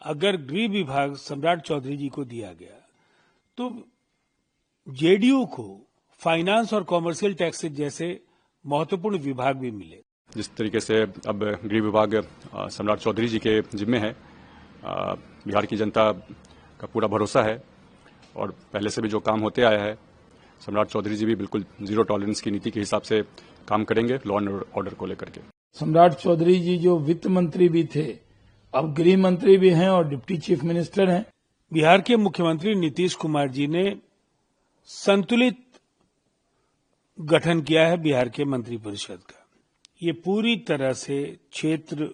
अगर गृह विभाग सम्राट चौधरी जी को दिया गया तो जेडीयू को फाइनेंस और कॉमर्शियल टैक्सेस जैसे महत्वपूर्ण विभाग भी मिले। जिस तरीके से अब गृह विभाग सम्राट चौधरी जी के जिम्मे है, बिहार की जनता का पूरा भरोसा है और पहले से भी जो काम होते आया है, सम्राट चौधरी जी भी बिल्कुल जीरो टॉलरेंस की नीति के हिसाब से काम करेंगे लॉ एंड ऑर्डर को लेकर के। सम्राट चौधरी जी जो वित्त मंत्री भी थे, अब गृह मंत्री भी हैं और डिप्टी चीफ मिनिस्टर हैं। बिहार के मुख्यमंत्री नीतीश कुमार जी ने संतुलित गठन किया है बिहार के मंत्रिपरिषद का। ये पूरी तरह से क्षेत्र,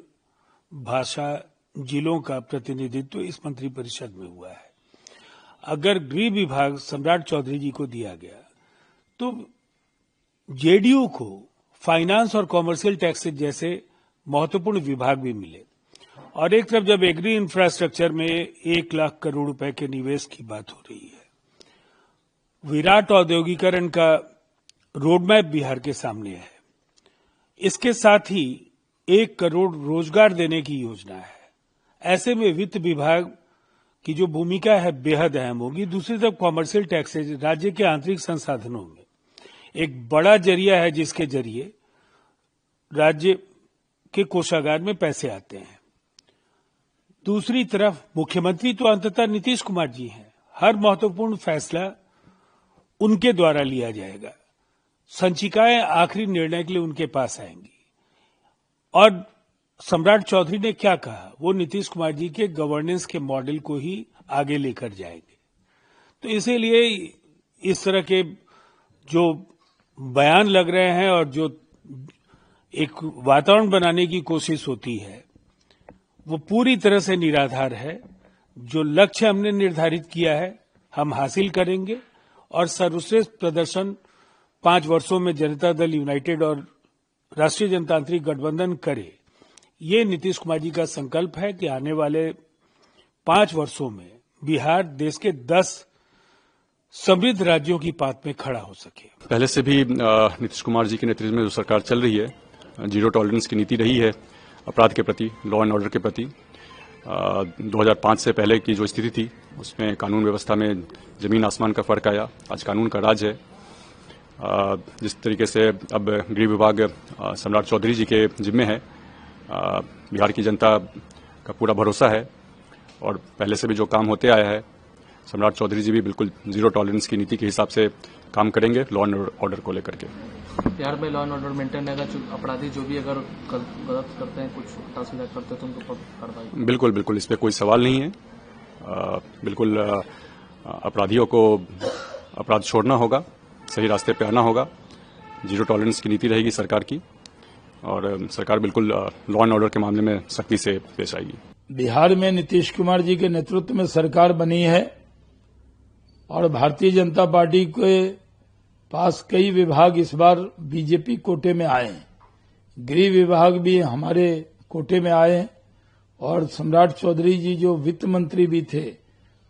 भाषा, जिलों का प्रतिनिधित्व इस मंत्रिपरिषद में हुआ है। अगर गृह विभाग सम्राट चौधरी जी को दिया गया तो जेडीयू को फाइनेंस और कॉमर्शियल टैक्सेस जैसे महत्वपूर्ण विभाग भी मिले। और एक तरफ जब एग्री इंफ्रास्ट्रक्चर में 1 लाख करोड़ रुपए के निवेश की बात हो रही है, विराट औद्योगिकरण का रोडमैप बिहार के सामने है, इसके साथ ही 1 करोड़ रोजगार देने की योजना है। ऐसे में वित्त विभाग की जो भूमिका है बेहद अहम होगी। दूसरी तरफ कॉमर्शियल टैक्सेज राज्य के आंतरिक संसाधनों में एक बड़ा जरिया है जिसके जरिए राज्य के कोषागार में पैसे आते हैं। दूसरी तरफ मुख्यमंत्री तो अंततः नीतीश कुमार जी हैं। हर महत्वपूर्ण फैसला उनके द्वारा लिया जाएगा। संचिकाएं आखिरी निर्णय के लिए उनके पास आएंगी। और सम्राट चौधरी ने क्या कहा, वो नीतीश कुमार जी के गवर्नेंस के मॉडल को ही आगे लेकर जाएंगे। तो इसीलिए इस तरह के जो बयान लग रहे हैं और जो एक वातावरण बनाने की कोशिश होती है, वो पूरी तरह से निराधार है। जो लक्ष्य हमने निर्धारित किया है हम हासिल करेंगे और सर्वश्रेष्ठ प्रदर्शन 5 वर्षों में जनता दल यूनाइटेड और राष्ट्रीय जनतांत्रिक गठबंधन करे। ये नीतीश कुमार जी का संकल्प है कि आने वाले 5 वर्षों में बिहार देश के 10 समृद्ध राज्यों की पात में खड़ा हो सके। पहले से भी नीतीश कुमार जी के नेतृत्व में जो सरकार चल रही है, जीरो टॉलरेंस की नीति रही है अपराध के प्रति, लॉ एंड ऑर्डर के प्रति। 2005 से पहले की जो स्थिति थी उसमें कानून व्यवस्था में जमीन आसमान का फर्क आया। आज कानून का राज है। जिस तरीके से अब गृह विभाग सम्राट चौधरी जी के जिम्मे है, बिहार की जनता का पूरा भरोसा है और पहले से भी जो काम होते आया है, सम्राट चौधरी जी भी बिल्कुल जीरो टॉलरेंस की नीति के हिसाब से काम करेंगे लॉ एंड ऑर्डर को लेकर के। बिहार में लॉ एंड ऑर्डर मेंटेन रहेगा। अपराधी जो भी अगर गलत करते हैं, कुछ उल्टा-सीधा करते हैं तो उनको कार्रवाई। बिल्कुल बिल्कुल, इस पे कोई सवाल नहीं है। बिल्कुल अपराधियों को अपराध छोड़ना होगा, सही रास्ते पे आना होगा। जीरो टॉलरेंस की नीति रहेगी सरकार की और सरकार बिल्कुल लॉ एंड ऑर्डर के मामले में सख्ती से पेश आएगी। बिहार में नीतीश कुमार जी के नेतृत्व में सरकार बनी है और भारतीय जनता पार्टी के पास कई विभाग इस बार बीजेपी कोटे में आए हैं। गृह विभाग भी हमारे कोटे में आए हैं और सम्राट चौधरी जी जो वित्त मंत्री भी थे,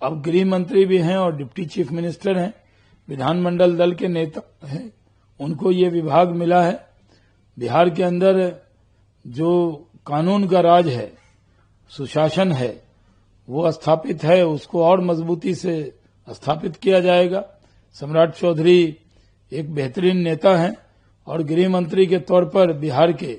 अब गृह मंत्री भी हैं और डिप्टी चीफ मिनिस्टर हैं, विधानमंडल दल के नेता हैं, उनको ये विभाग मिला है। बिहार के अंदर जो कानून का राज है, सुशासन है, वो स्थापित है, उसको और मजबूती से स्थापित किया जाएगा। सम्राट चौधरी एक बेहतरीन नेता हैं और गृह मंत्री के तौर पर बिहार के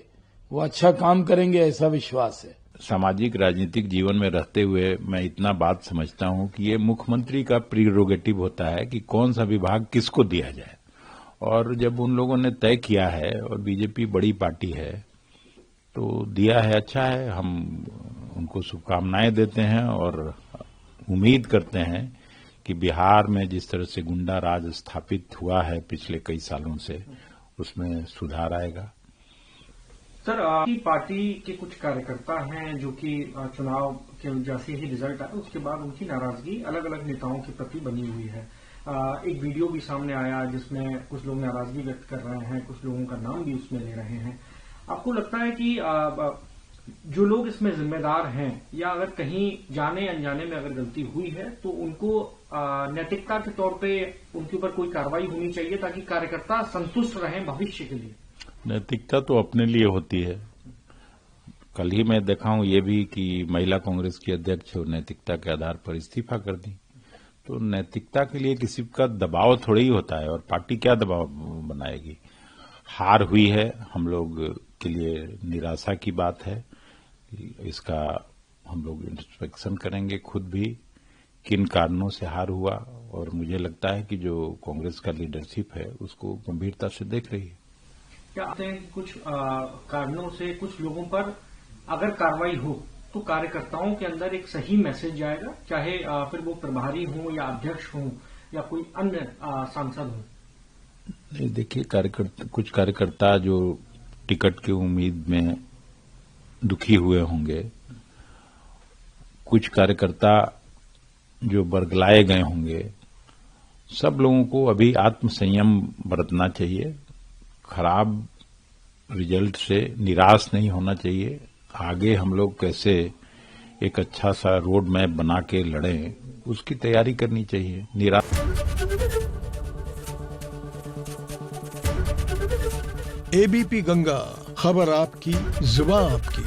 वो अच्छा काम करेंगे, ऐसा विश्वास है। सामाजिक राजनीतिक जीवन में रहते हुए मैं इतना बात समझता हूं कि ये मुख्यमंत्री का प्रीरोगेटिव होता है कि कौन सा विभाग किसको दिया जाए। और जब उन लोगों ने तय किया है और बीजेपी बड़ी पार्टी है तो दिया है, अच्छा है। हम उनको शुभकामनाएं देते हैं और उम्मीद करते हैं कि बिहार में जिस तरह से गुंडा राज स्थापित हुआ है पिछले कई सालों से, उसमें सुधार आएगा। सर, आपकी पार्टी के कुछ कार्यकर्ता हैं जो कि चुनाव के जैसे ही रिजल्ट आया उसके बाद उनकी नाराजगी अलग अलग नेताओं के प्रति बनी हुई है। एक वीडियो भी सामने आया जिसमें कुछ लोग नाराजगी व्यक्त कर रहे हैं, कुछ लोगों का नाम भी उसमें ले रहे हैं। आपको लगता है कि जो लोग इसमें जिम्मेदार हैं या अगर कहीं जाने अनजाने में अगर गलती हुई है तो उनको नैतिकता के तौर पे उनके ऊपर कोई कार्रवाई होनी चाहिए ताकि कार्यकर्ता संतुष्ट रहें भविष्य के लिए? नैतिकता तो अपने लिए होती है, कल ही मैं देखा हूं ये भी कि महिला कांग्रेस की अध्यक्ष नैतिकता के आधार पर इस्तीफा कर दी। तो नैतिकता के लिए किसी का दबाव थोड़ी ही होता है, और पार्टी क्या दबाव बनाएगी। हार हुई है, हम लोग के लिए निराशा की बात है। इसका हम लोग इंस्पेक्शन करेंगे खुद भी, किन कारणों से हार हुआ, और मुझे लगता है कि जो कांग्रेस का लीडरशिप है उसको गंभीरता से देख रही है। क्या आते हैं कि कुछ कारणों से कुछ लोगों पर अगर कार्रवाई हो तो कार्यकर्ताओं के अंदर एक सही मैसेज जाएगा, चाहे फिर वो प्रभारी हो या अध्यक्ष हो या कोई अन्य सांसद हो? नहीं, देखिए, कुछ कार्यकर्ता जो टिकट की उम्मीद में दुखी हुए होंगे, कुछ कार्यकर्ता जो बरगलाए गए होंगे, सब लोगों को अभी आत्मसंयम बरतना चाहिए। खराब रिजल्ट से निराश नहीं होना चाहिए। आगे हम लोग कैसे एक अच्छा सा रोड मैप बना के लड़ें, उसकी तैयारी करनी चाहिए। एबीपी गंगा, खबर आपकी, जुबान आपकी।